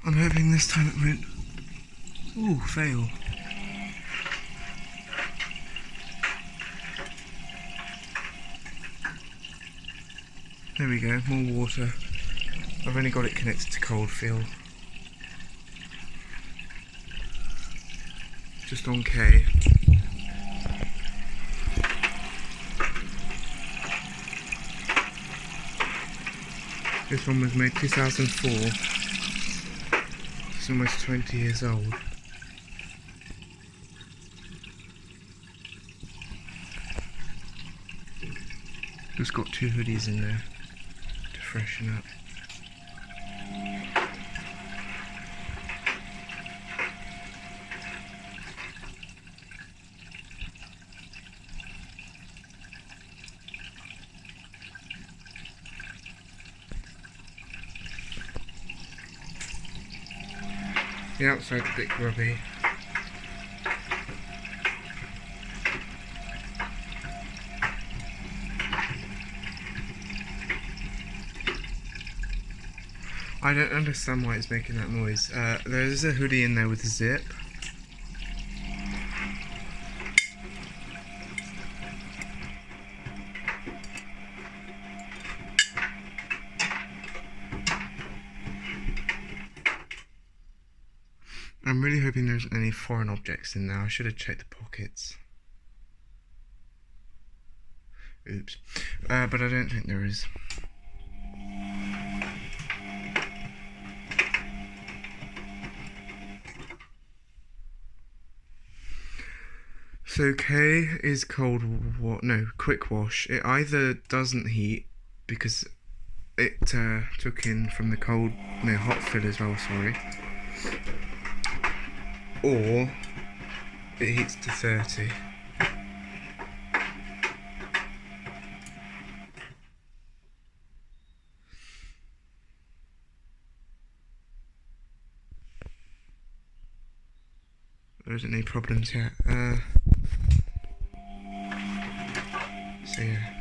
I'm hoping this time it won't. Ooh, fail. There we go, more water. I've only got it connected to cold fill. Just on K. This one was made 2004. It's almost 20 years old. Just got 2 hoodies in there to freshen up. The outside's a bit grubby. I don't understand why it's making that noise. There's a hoodie in there with a zip. I'm really hoping there isn't any foreign objects in there. I should have checked the pockets. Oops. But I don't think there is. So K is quick wash. It either doesn't heat because it took in from the hot fill as well, sorry. Or it heats to 30. There isn't any problems yet. So yeah.